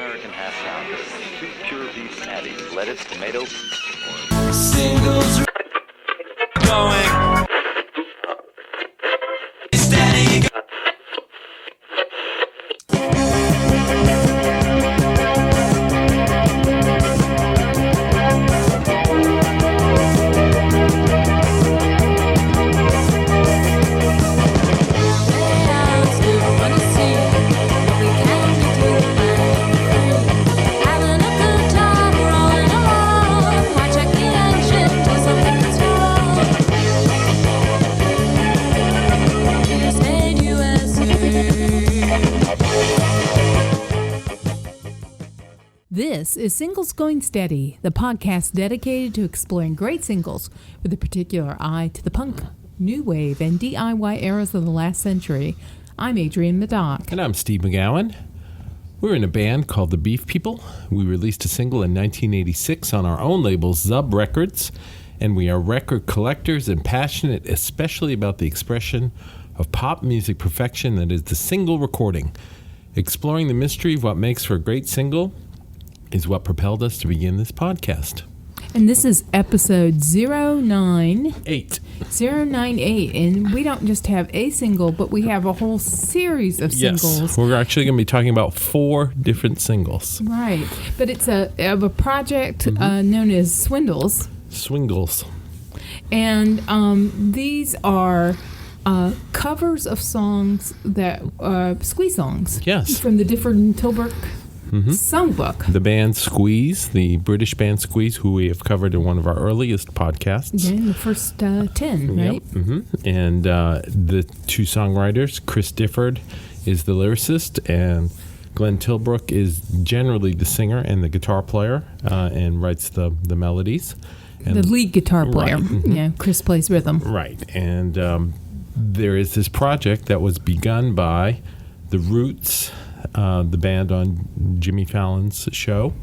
American half pound of 2 pure beef patties, lettuce, tomato. Singles going steady. This is Singles Going Steady, the podcast dedicated to exploring great singles with a particular eye to the punk, new wave, and DIY eras of the last century. I'm Adrienne Meddock. And I'm Steve McGowan. We're in a band called the Beef People. We released a single in 1986 on our own label, Zub Records, and we are record collectors and passionate especially about the expression of pop music perfection that is the single recording. Exploring the mystery of what makes for a great single is what propelled us to begin this podcast. And this is episode 098. 098. And we don't just have a single, but we have a whole series of singles. Yes, we're actually going to be talking about 4 different singles. Right. But it's of a project known as Swindles. Swindles. And these are covers of songs that, squeeze songs. Yes. From the Difford Tilbrook songbook. The band Squeeze, the British band Squeeze, who we have covered in one of our earliest podcasts. Yeah, in the first 10, right? Yep. And the 2 songwriters, Chris Difford is the lyricist, and Glenn Tilbrook is generally the singer and the guitar player, and writes the melodies. And the lead guitar player. Right. Yeah, Chris plays rhythm. Right. And there is this project that was begun by The Roots, the band on Jimmy Fallon's show,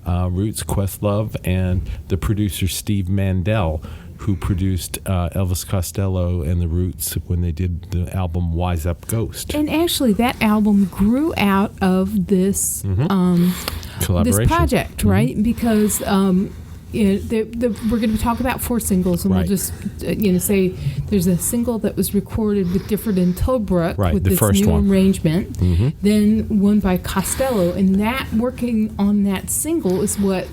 Roots, Questlove, and the producer Steve Mandel, who produced Elvis Costello and the Roots when they did the album Wise Up Ghost. And actually, that album grew out of this collaboration, this project, right? Because we're going to talk about 4 singles, and right. we'll just say there's a single that was recorded with Difford and Tilbrook right, with the this first new one. arrangement. Then one by Costello, and that working on that single is what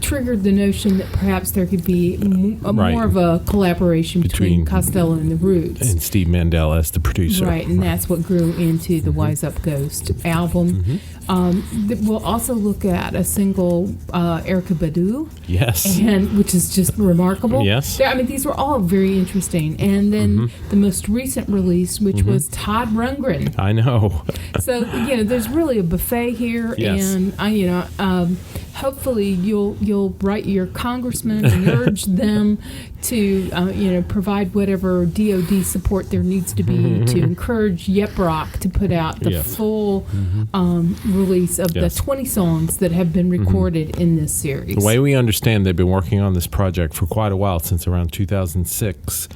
triggered the notion that perhaps there could be more of a collaboration between Costello and the Roots, and Steve Mandel as the producer. Right, and that's what grew into the Wise Up Ghost album. We'll also look at a single, Erykah Badu. Yes. And which is just remarkable. Yes. I mean, these were all very interesting. And then the most recent release, which was Todd Rundgren. I know. So, there's really a buffet here. Yes. And, hopefully you'll write your congressman and urge them to, provide whatever DOD support there needs to be to encourage Yep Rock to put out the full release of the 20 songs that have been recorded in this series. The way we understand, they've been working on this project for quite a while, since around 2006,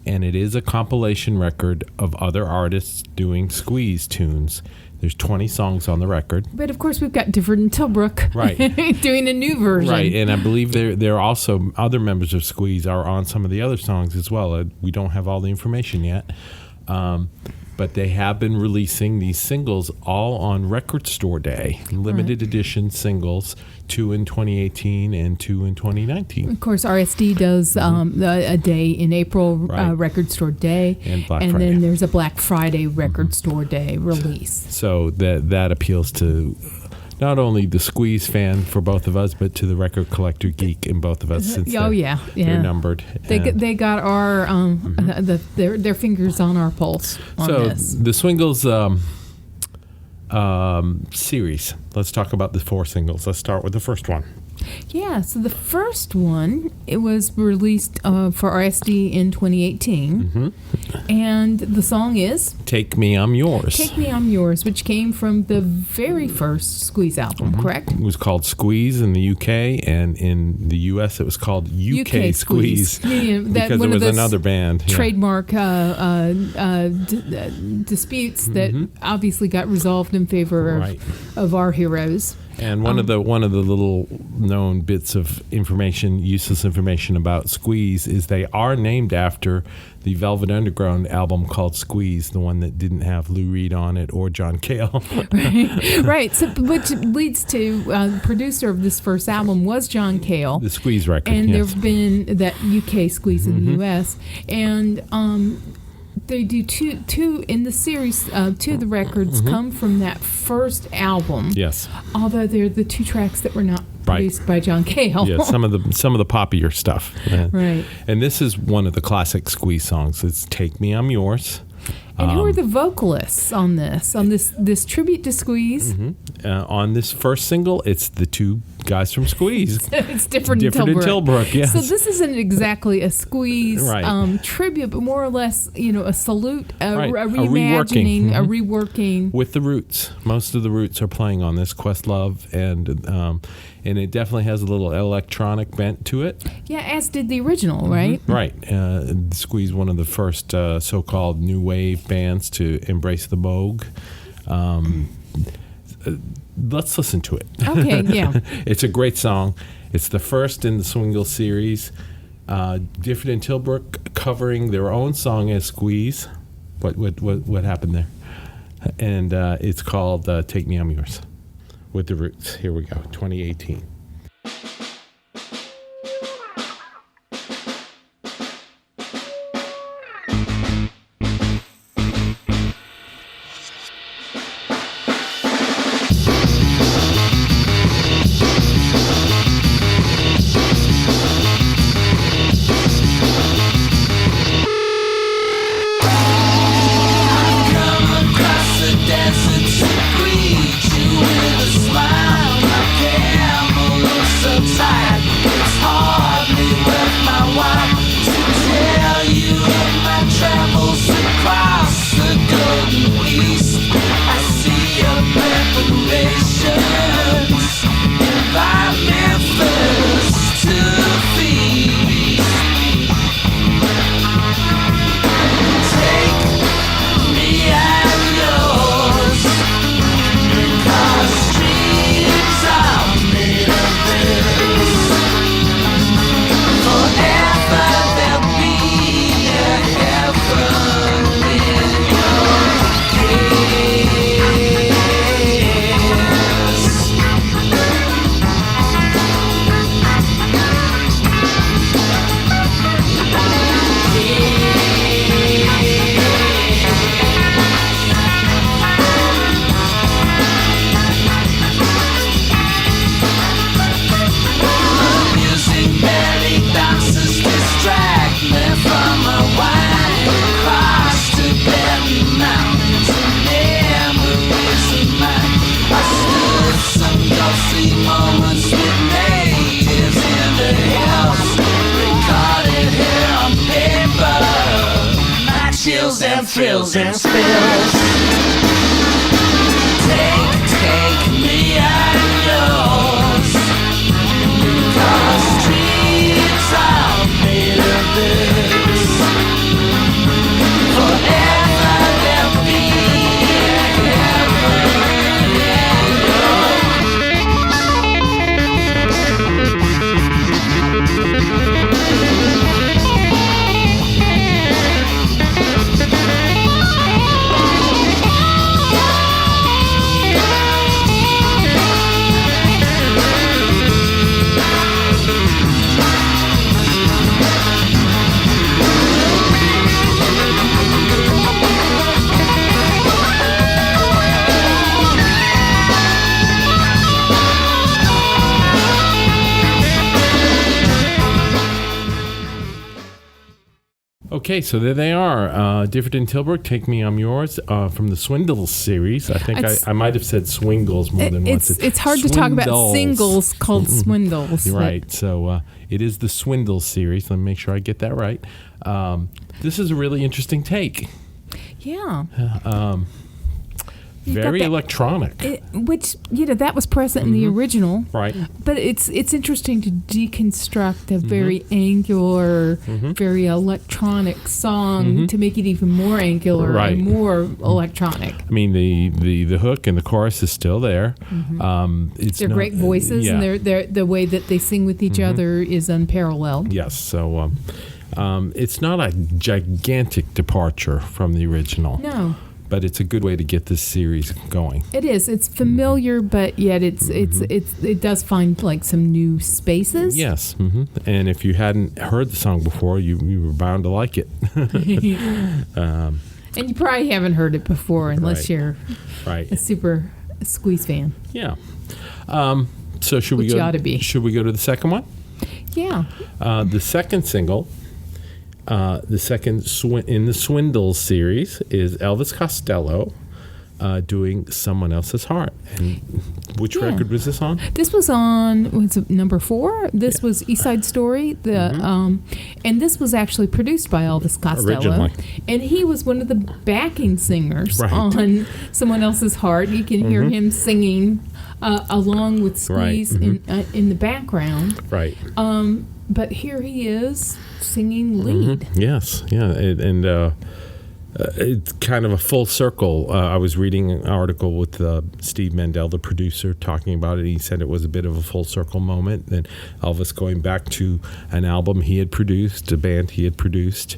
and it is a compilation record of other artists doing Squeeze tunes. There's 20 songs on the record. But of course, we've got Difford and Tilbrook doing a new version. Right, and I believe there are also other members of Squeeze are on some of the other songs as well. We don't have all the information yet. But they have been releasing these singles all on Record Store Day, limited edition singles, 2 in 2018 and 2 in 2019. Of course, RSD does a day in April, Record Store Day, and Friday. Then there's a Black Friday Record Store Day release. So that appeals to not only the Squeeze fan for both of us, but to the record collector geek in both of us, since they're numbered. They got our their fingers on our pulse on this. The Swindles series. Let's talk about the 4 singles. Let's start with the first one. Yeah, so the first one, it was released for RSD in 2018. And the song is Take Me, I'm Yours. Take Me, I'm Yours, which came from the very first Squeeze album, correct? It was called Squeeze in the UK, and in the US it was called UK Squeeze. Yeah, that because one it of was those another band. Yeah. trademark disputes that obviously got resolved in favor Right. of our heroes. And one of the little known bits of information, useless information about Squeeze is they are named after the Velvet Underground album called Squeeze, the one that didn't have Lou Reed on it or John Cale. Right. So, which leads to the producer of this first album was John Cale. The Squeeze record. And yes. there have been that UK Squeeze in the US. And they do two in the series. Two of the records come from that first album. Yes. Although they're the two tracks that were not produced by John Cale. Yeah, some of the poppier stuff. Right. And this is one of the classic Squeeze songs. It's Take Me, I'm Yours. And who are the vocalists on this tribute to Squeeze? On this first single, it's the two guys from Squeeze. It's different in Tilbrook, yes. So this isn't exactly a Squeeze Right. tribute, but more or less, a salute, a Right. reimagining, a reworking. reworking. With the Roots. Most of the Roots are playing on this, Questlove, and it definitely has a little electronic bent to it. Yeah, as did the original, right? Right. Squeeze, one of the first so-called new wave bands to embrace the Moog. Let's listen to it. Okay, yeah. It's a great song. It's the first in the Swindles series. Difford and Tilbrook covering their own song as Squeeze. What happened there? And it's called Take Me, I'm Yours with the Roots. Here we go, 2018. Thrills and spills. Take me and yours. 'Cause dreams are made of this. Forever there'll be heaven. Okay, so there they are. Difford and Tilbrook, Take Me, I'm Yours, from the Swindles series. I think I might have said Swingles more than once. It's hard to talk about Swindles. singles called Swindles. You're right. So it is the Swindles series. Let me make sure I get that right. This is a really interesting take. Yeah. Very electronic. Which, that was present in the original. Right. But it's interesting to deconstruct a very angular, very electronic song to make it even more angular and more electronic. I mean, the hook and the chorus is still there. They're great voices, and the way that they sing with each other is unparalleled. Yes. So it's not a gigantic departure from the original. No. But it's a good way to get this series going. It is. It's familiar, but yet it does find like some new spaces. Yes. And if you hadn't heard the song before, you were bound to like it. And you probably haven't heard it before unless you're a super Squeeze fan. Yeah. So should we go? You ought to be. Should we go to the second one? Yeah. The second single. The second in the Swindles series is Elvis Costello doing Someone Else's Heart. And which record was this on? This was on number 4. This was East Side Story. And this was actually produced by Elvis Costello. Originally. And he was one of the backing singers on Someone Else's Heart. You can hear him singing along with Squeeze in the background. Right. But here he is singing lead. Yes, yeah, and it's kind of a full circle. I was reading an article with Steve Mendel, the producer, talking about it. He said it was a bit of a full circle moment, and Elvis going back to an album he had produced, a band he had produced.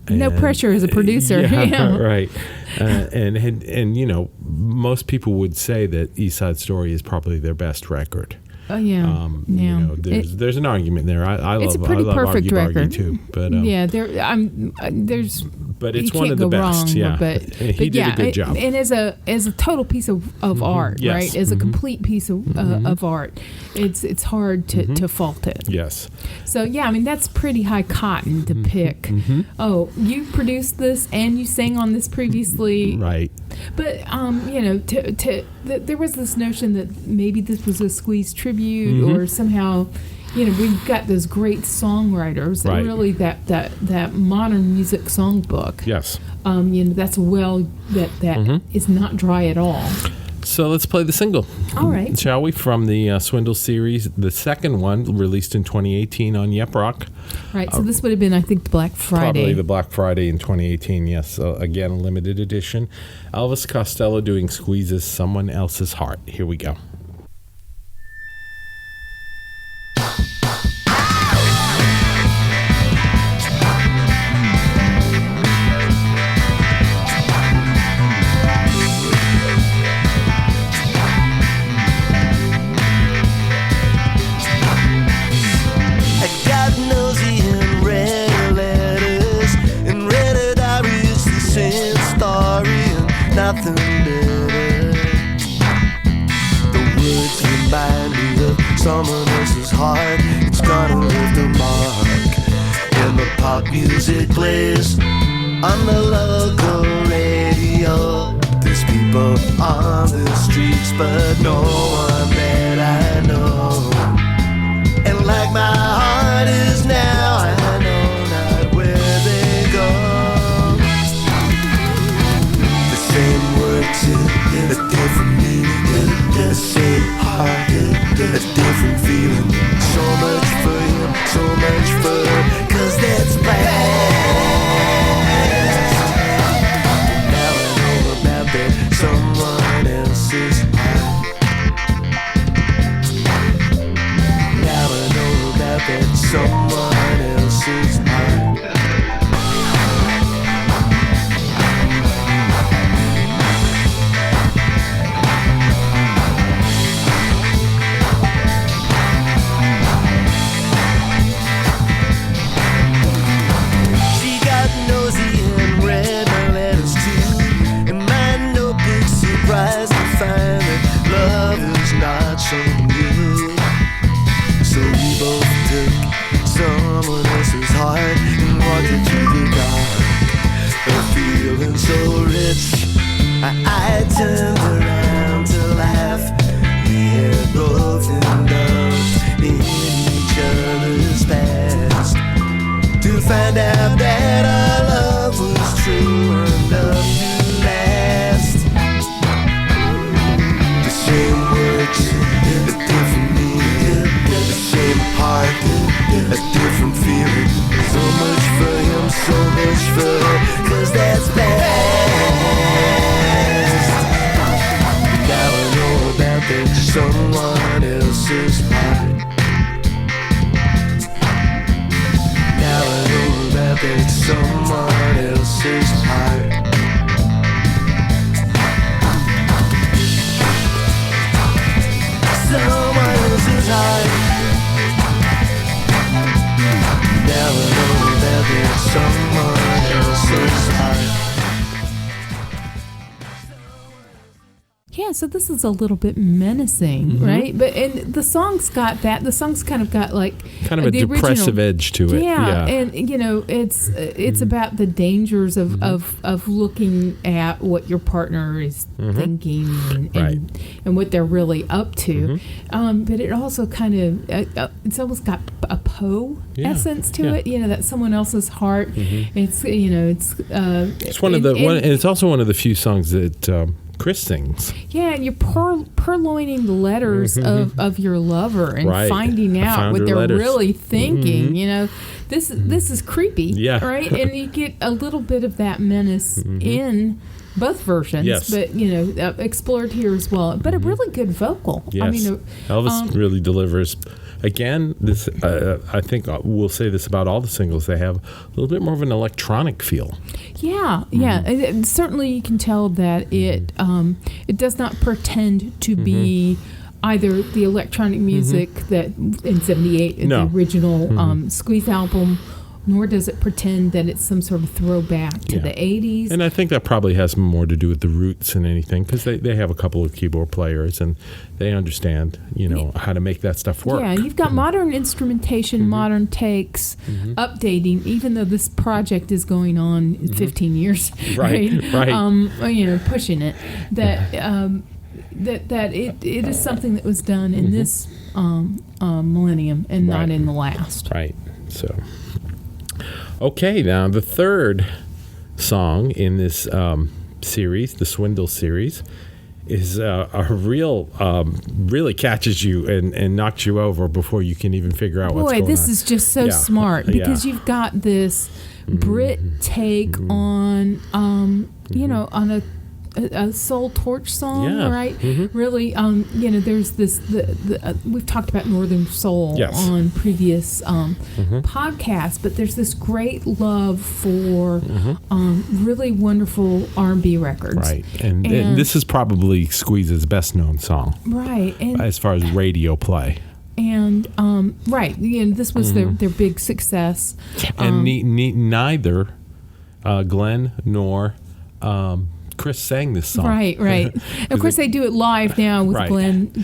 No pressure as a producer. Yeah, right. And most people would say that East Side Story is probably their best record. Oh yeah. There's an argument there. I it's love a pretty perfect record too. But there's. But it's one of the best. Wrong, but he did a good job. And as a total piece of art, right? As a complete piece of art, it's hard to fault it. Yes. So that's pretty high cotton to pick. Oh, you produced this and you sang on this previously, right? But there was this notion that maybe this was a Squeeze tribute or somehow. We've got those great songwriters. Right. Really, that modern music songbook. Yes. That's a well that is not dry at all. So let's play the single. All right. Shall we? From the Swindle series, the second one released in 2018 on Yep Rock. Right. So this would have been, I think, the Black Friday. Probably the Black Friday in 2018. Yes. So again, a limited edition. Elvis Costello doing Squeeze's Someone Else's Heart. Here we go. Nothing better. The words remind me of someone else's heart. It's gonna leave a mark. And the pop music plays on the local radio. There's people on the streets, but no one that I know. And like my heart is now, I know not where they go. A different meaning, the same heart, a different feeling. So much for him, so much for her, 'cause that's past. Now I know about that someone else's heart. Now I know about that someone else's heart. So new. So we both took someone else's heart and walked into the dark. turned around to laugh. We had both indulged in each other's past, to find out that our love was true enough to last. The same words, a different meaning, the same heart, a different feeling. So much for him, so much for her, 'cause that's past. Now I know about that someone else's heart. Now I know about that someone else's heart. Someone else's heart. Now I know about that someone else's heart. Yeah, so this is a little bit menacing, right? But and the song's got that. The song's kind of got like Kind of a the depressive original, edge to it. Yeah, and you know, it's about the dangers of looking at what your partner is thinking and what they're really up to. But it also kind of it's almost got a Poe essence to it. You know, that someone else's heart. It's It's one of the and it's also one of the few songs that Chris sings. Yeah, and you're purloining the letters of your lover and finding out what they're really thinking. You know, this is creepy. Yeah. Right? And you get a little bit of that menace in both versions, but you know, explored here as well. But a really good vocal. Yes. I mean, Elvis really delivers. Again, this I think we'll say this about all the singles. They have a little bit more of an electronic feel. Yeah, yeah. And certainly, you can tell that it does not pretend to be either the electronic music that in '78 the original Squeeze album, nor does it pretend that it's some sort of throwback to the '80s. And I think that probably has more to do with the roots than anything, because they have a couple of keyboard players and they understand, you know, how to make that stuff work. Yeah, you've got modern instrumentation, modern takes, updating, even though this project is going on 15 years. Right. You know, pushing it. That it is something that was done in this millennium and not in the last. Right. So, okay, now the third song in this series, the Swindles series, is a real, really catches you and knocks you over before you can even figure out what's going on. Boy, this is just so smart, because you've got this Brit take on, you know, on a Soul Torch song, right? Really, you know, there's this. We've talked about Northern Soul on previous podcasts, but there's this great love for really wonderful R&B records, right? And this is probably Squeeze's best known song, right? And as far as radio play. And right, you know, this was their big success. And neither Glenn nor Chris sang this song. Right. Of course, they do it live now with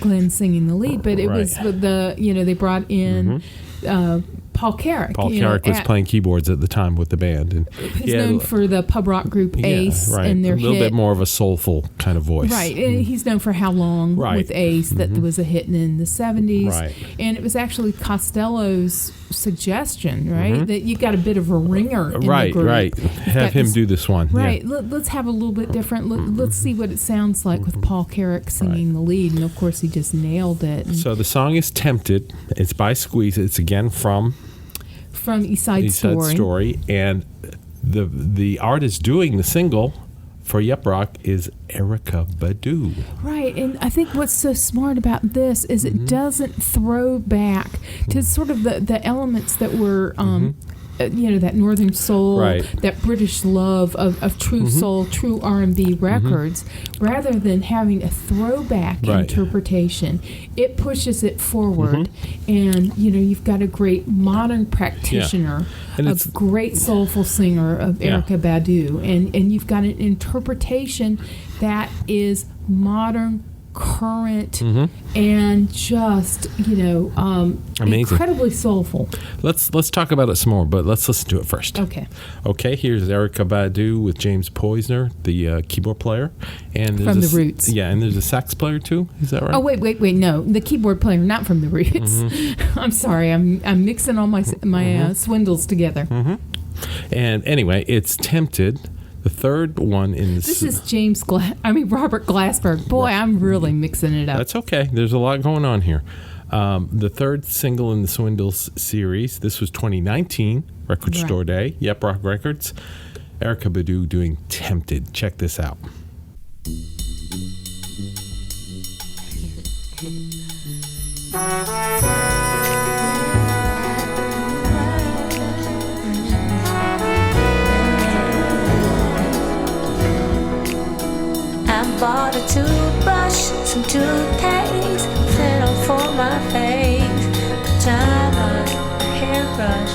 Glenn singing the lead, but it was with they brought in Paul Carrick. Paul Carrick was playing keyboards at the time with the band, and he's known for the pub rock group Ace and their a little bit more of a soulful kind of voice. Right, and he's known for How Long with Ace, that was a hit in the 70s. Right. And it was actually Costello's suggestion, right, that you got a bit of a ringer in the group. Right. Have him do this one. Right. Yeah. Let's have a little bit different. Let's see what it sounds like with Paul Carrick singing the lead, and of course he just nailed it. And so the song is Tempted. It's by Squeeze. It's again from East Side Story, and the artist doing the single for Yep Rock is Erykah Badu. Right, and I think what's so smart about this is it doesn't throw back to sort of the elements that were that Northern Soul, that British love of true soul, true R&B records, rather than having a throwback interpretation. It pushes it forward, and you've got a great modern practitioner, a great soulful singer of Erykah Badu, and you've got an interpretation that is modern current, and just Amazing. incredibly soulful. Let's talk about it some more, but let's listen to it first. Okay. Here's Erykah Badu with James Poisner, the keyboard player, and From the Roots. Yeah, and there's a sax player too. Is that right? Oh wait, no, the keyboard player, not from the Roots. I'm sorry, I'm mixing all my Swindles together. And anyway, it's Tempted, the third one in the. This is Robert Glassberg. Boy, I'm really mixing it up. That's okay. There's a lot going on here. The third single in the Swindles series. This was 2019, Record Store Day. Yep, Rock Records. Erykah Badu doing Tempted. Check this out. I bought a toothbrush, some toothpaste, flannel for my face, pajama, hairbrush,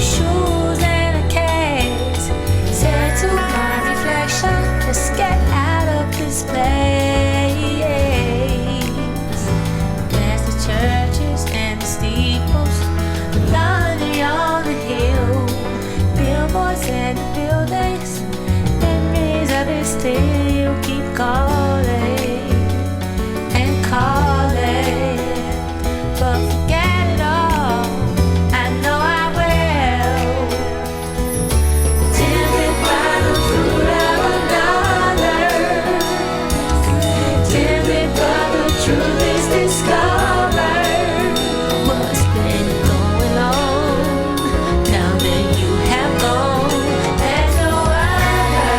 shoes and a case. Said to my reflection, let's get out of this place. There's the churches and the steeples, the laundry on the hill, billboards and the buildings, memories of it still keep calling and calling, but forget it all, I know I will. Tempted by the fruit of another, tempted but the truth is discovered. What's been going on now that you have gone? There's no other.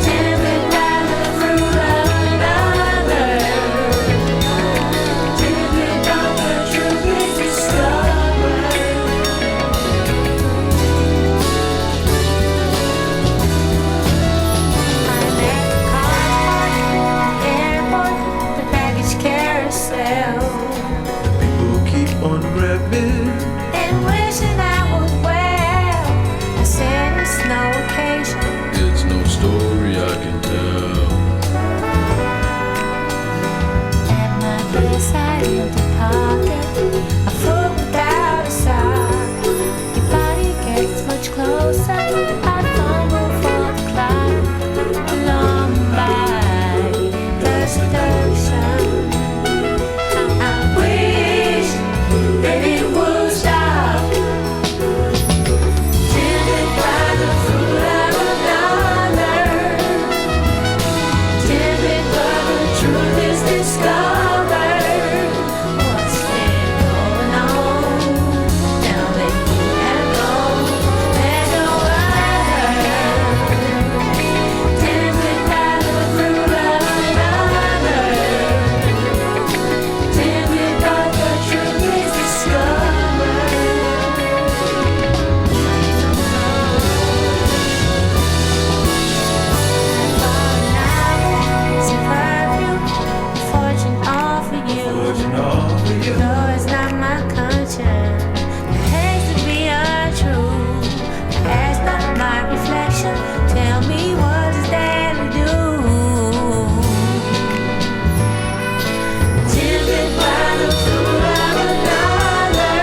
Tempted by the fruit of another, tempted but the truth is discovered. I'm at the car park, airport, the baggage carousel, People keep on grabbing. and wishing I was well. I said it's no occasion. It's no story I can tell. At my bedside, empty pocket, a foot without a sock. Your body gets much closer. I fumble for the clock. Along by the station, I wish that it would stop. Tempted by the fruit of another, tempted but the truth is discovered. What's been going on now that you have gone? There's no other. Tempted by the fruit of another, tempted but the truth is discovered. Some perfume, fortune all for you. No, it's not my conscience. It has to be untrue. That's not my reflection. Tell me what is there to do. Tempted by the fruit of another,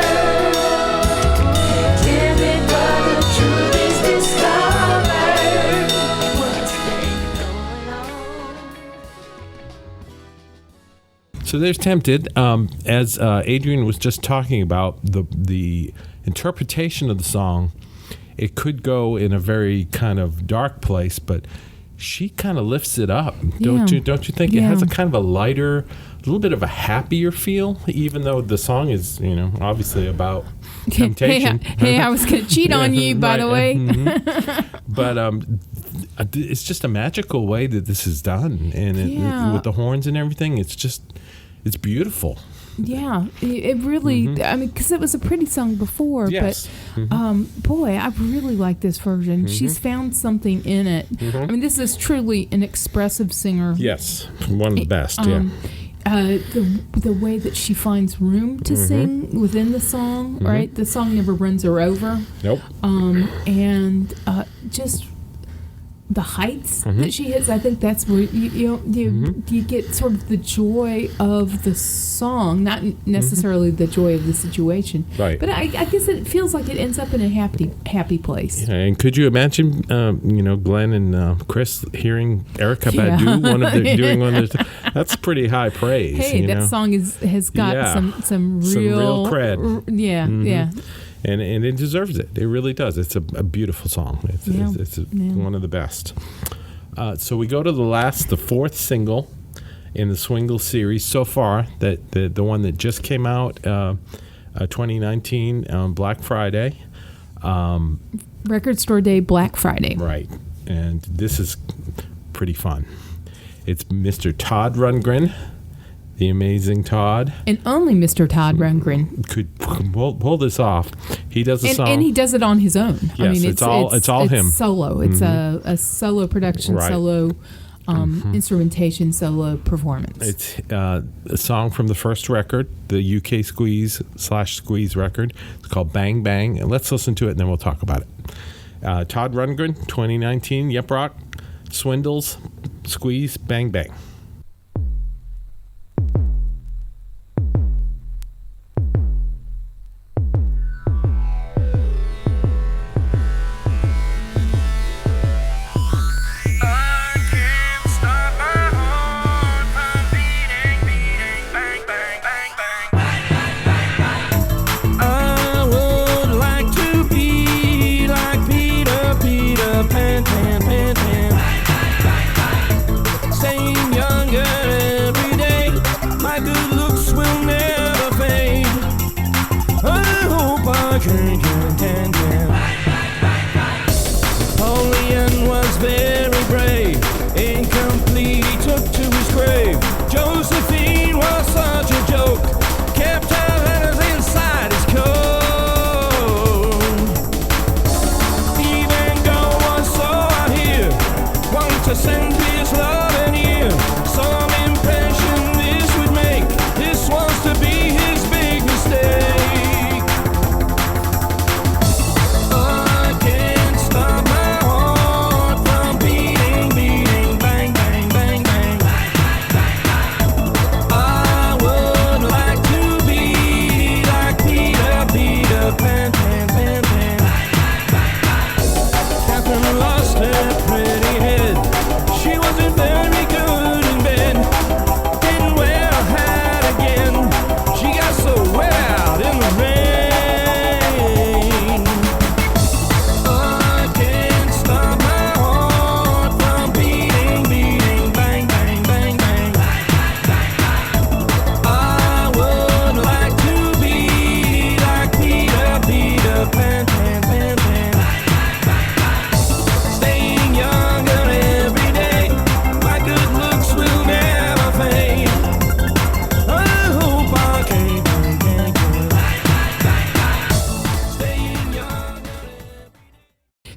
tempted but the truth is discovered. What's been going on? So there's Tempted. As Adrienne was just talking about, the interpretation of the song, it could go in a very kind of dark place, but she kind of lifts it up. Don't you think? It has a kind of a lighter, a little bit of a happier feel, even though the song is, obviously about temptation. Hey, I was going to cheat on you, by the way. But it's just a magical way that this is done, and with the horns and everything, it's beautiful. Yeah, it really, I mean, because it was a pretty song before, Yes. but boy, I really like this version. She's found something in it. I mean, this is truly an expressive singer. Yes, one of the best, yeah. The way that she finds room to sing within the song, right? The song never runs her over. Nope. And just the heights that she hits. I think that's where you get sort of the joy of the song, not necessarily the joy of the situation. Right. But I guess it feels like it ends up in a happy place. Yeah, and could you imagine, Glenn and Chris hearing Erykah Badu doing one of those? That's pretty high praise. Hey, that song has got some real cred. Yeah. And it deserves it. It really does. It's a beautiful song. It's one of the best. So we go to the fourth single in the Swindles series so far. That the one that just came out 2019 on Black Friday. Record Store Day, Black Friday. Right. And this is pretty fun. It's Mr. Todd Rundgren, the amazing Todd. And only Mr. Todd Rundgren could pull this off. He does a song. And he does it on his own. Yes, I mean, it's all him. Solo. It's a solo production, Right. solo instrumentation, solo performance. It's a song from the first record, the UK Squeeze record. It's called Bang Bang. And let's listen to it and then we'll talk about it. Todd Rundgren, 2019, Yep Rock, Swindles, Squeeze, Bang Bang.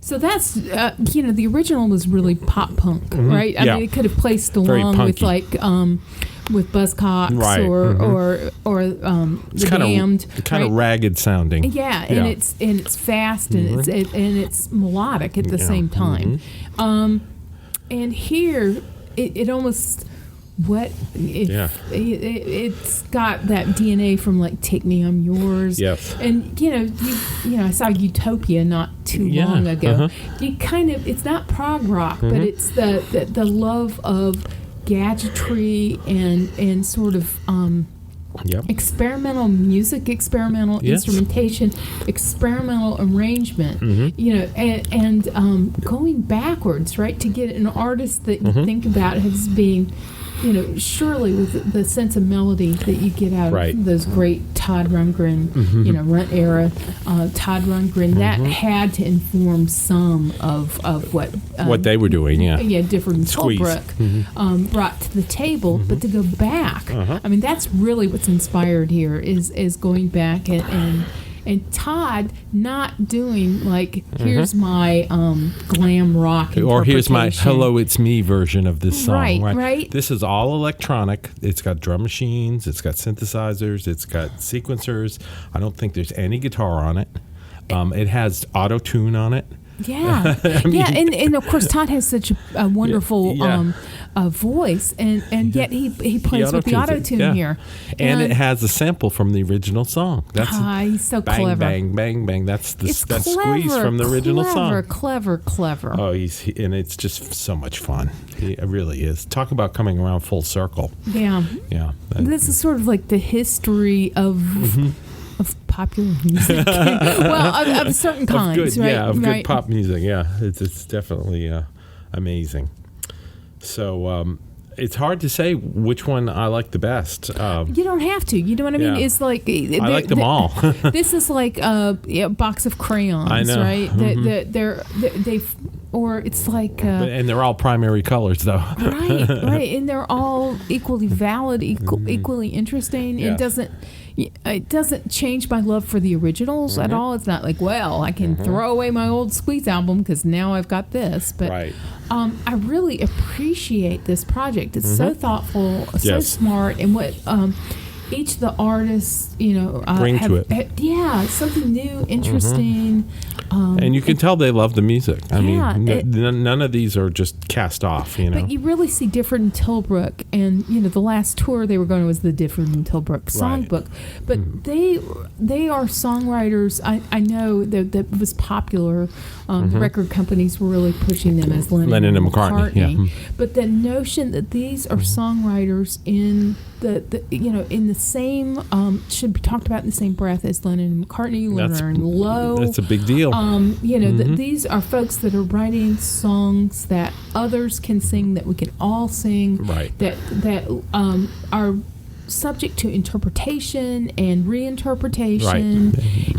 So that's, the original was really pop punk, right? I mean, it could have placed along with with Buzzcocks right. or the Damned. Kind of ragged sounding. Yeah, and it's fast and it's melodic at the same time. And here it almost it's got that DNA from like Take Me I'm Yours. Yes. And I saw Utopia not too long ago. You it's not prog rock, but it's the love of gadgetry and sort of experimental music, experimental instrumentation, experimental arrangement. And going backwards, right, to get an artist that you think about as being, surely with the sense of melody that you get out of those great Todd Rundgren, Runt era, Todd Rundgren, that had to inform some of what they were doing, different Holbrook brought to the table. But to go back, I mean, that's really what's inspired here is going back and Todd not doing like here's my glam rock or here's my hello it's me version of this song. Right. This is all electronic. It's got drum machines, it's got synthesizers, it's got sequencers. I don't think there's any guitar on it. It has auto tune on it. Yeah, and of course Todd has such a wonderful voice, and yet he plays with the auto-tune here, and it has a sample from the original song. That's he's so bang, clever. Bang, bang, bang. That's Clever, squeeze from the original song. Clever. Oh, and it's just so much fun. It really is. Talk about coming around full circle. Yeah. This is sort of like the history of popular music. Well, of certain kinds, good, right? Yeah, of good pop music. Yeah, it's definitely amazing. So it's hard to say which one I like the best. You don't have to. You know what I mean? Yeah. It's like I like them all. This is like a box of crayons, I know. right? Or it's like and they're all primary colors, though. right, and they're all equally valid, equally interesting. Yeah. It doesn't change my love for the originals at all. It's not like, well, I can throw away my old Squeeze album because now I've got this. But I really appreciate this project. It's so thoughtful, so smart, and what each of the artists, bring to it. Something new, interesting. And you can tell they love the music. I mean, none of these are just cast off, But you really see Difford and Tilbrook, and the last tour they were going was the Difford and Tilbrook Songbook. But they are songwriters. I know that was popular. The record companies were really pushing them as Lennon and McCartney. Yeah. But the notion that these are songwriters in in the same should be talked about in the same breath as Lennon and McCartney, Lerner and Lowe. That's a big deal. These are folks that are writing songs that others can sing, that we can all sing, that are subject to interpretation and reinterpretation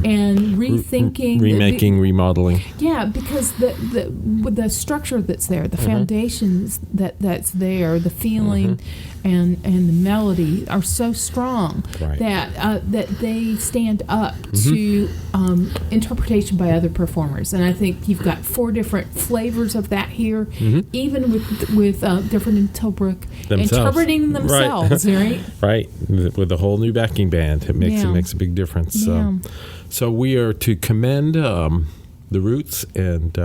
and rethinking, remaking, remodeling. Yeah, because the structure that's there, the foundations that's there, the feeling and the melody are so strong that they stand up to interpretation by other performers. And I think you've got 4 different flavors of that here, even with Difford and Tilbrook interpreting themselves, Right, with a whole new backing band, it makes a big difference. So we are to commend the Roots and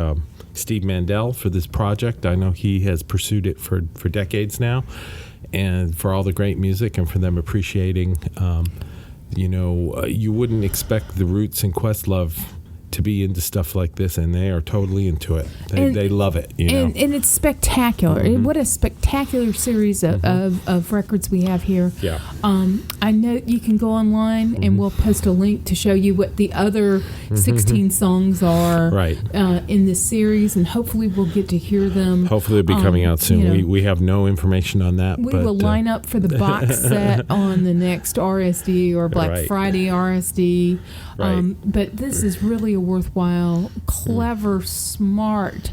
Steve Mandel for this project. I know he has pursued it for decades now, and for all the great music and for them appreciating. You wouldn't expect the Roots and Questlove to be into stuff like this, and they are totally into it. They love it, And it's spectacular. What a spectacular series of records we have here. Yeah. I know you can go online, and we'll post a link to show you what the other 16 songs are in this series, and hopefully we'll get to hear them. Hopefully it'll be coming out soon. We have no information on that. We will line up for the box set on the next RSD or Black Friday RSD. But this is really a worthwhile, clever, smart,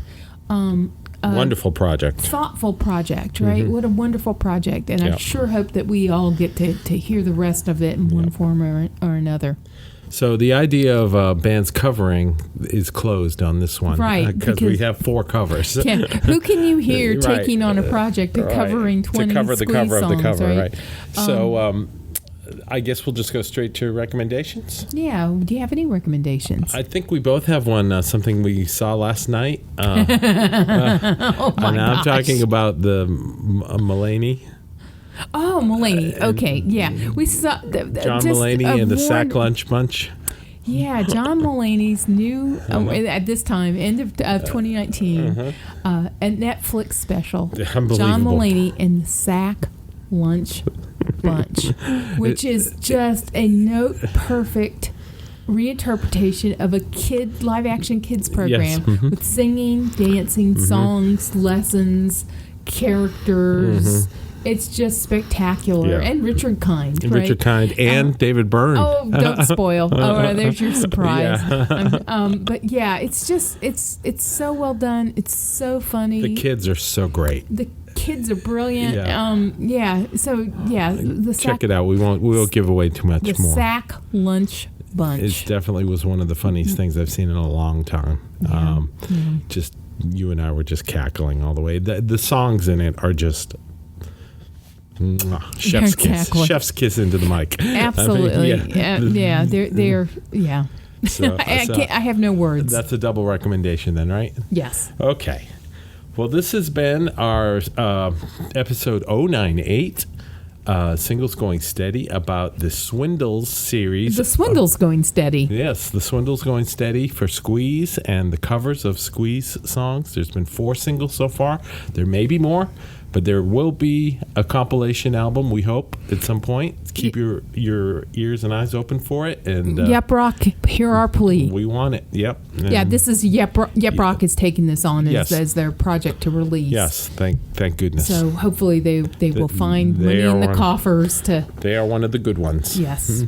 wonderful project. Thoughtful project, right? What a wonderful project. And I sure hope that we all get to hear the rest of it in one form or another. So the idea of bands covering is closed on this one. Right. Because we have 4 covers. Who can you hear taking on a project and covering 20 to cover the Squeeze cover songs, of the cover, right? So I guess we'll just go straight to recommendations. Yeah. Do you have any recommendations? I think we both have one, something we saw last night. Oh, my and I'm gosh. talking about the Mulaney. Oh, Mulaney. Okay, yeah. We saw John Mulaney and the Sack Lunch Bunch. Yeah, John Mulaney's new, at this time, end of 2019, a Netflix special. Unbelievable. John Mulaney and the Sack Lunch Bunch, which is just a note-perfect reinterpretation of a live-action kids program with singing, dancing, songs, lessons, characters. It's just spectacular. And Richard Kind, right? Richard Kind and David Byrne. Oh, don't spoil. There's your surprise. But yeah, it's just, it's so well done. It's so funny. The kids are so great. The kids are brilliant. Check it out. We won't give away too much more. The Sack Lunch Bunch. It definitely was one of the funniest things I've seen in a long time. Just you and I were just cackling all the way. The songs in it are just chef's kiss into the mic. Absolutely. They're So, I have no words. That's a double recommendation then, right? Yes. Okay. Well, this has been our episode 098, Singles Going Steady, about the Swindles series. The Swindles Going Steady. Yes, the Swindles Going Steady for Squeeze and the covers of Squeeze songs. There's been 4 singles so far. There may be more, but there will be a compilation album, we hope, at some point. Keep your ears and eyes open for it. And Yep Rock, hear our plea. we want it. Yep. Yeah, this is Yep Rock is taking this on Yes. as their project to release. Yes, thank goodness. So hopefully they will find they money in the are coffers to They are one of the good ones. yes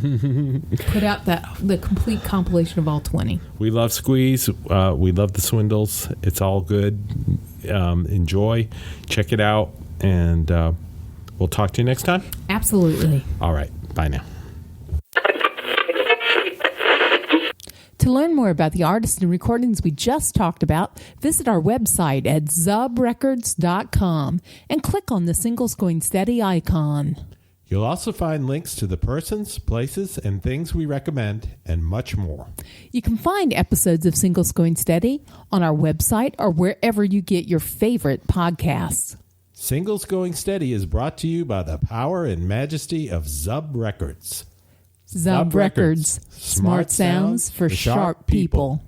put out the complete compilation of all 20. We love Squeeze. We love the Swindles. It's all good. Enjoy. Check it out. And we'll talk to you next time. Absolutely. All right. Bye now. To learn more about the artists and recordings we just talked about, visit our website at zubrecords.com and click on the Singles Going Steady icon. You'll also find links to the persons, places, and things we recommend, and much more. You can find episodes of Singles Going Steady on our website or wherever you get your favorite podcasts. Singles Going Steady is brought to you by the power and majesty of Zub Records. Zub Records. Smart sounds for sharp people.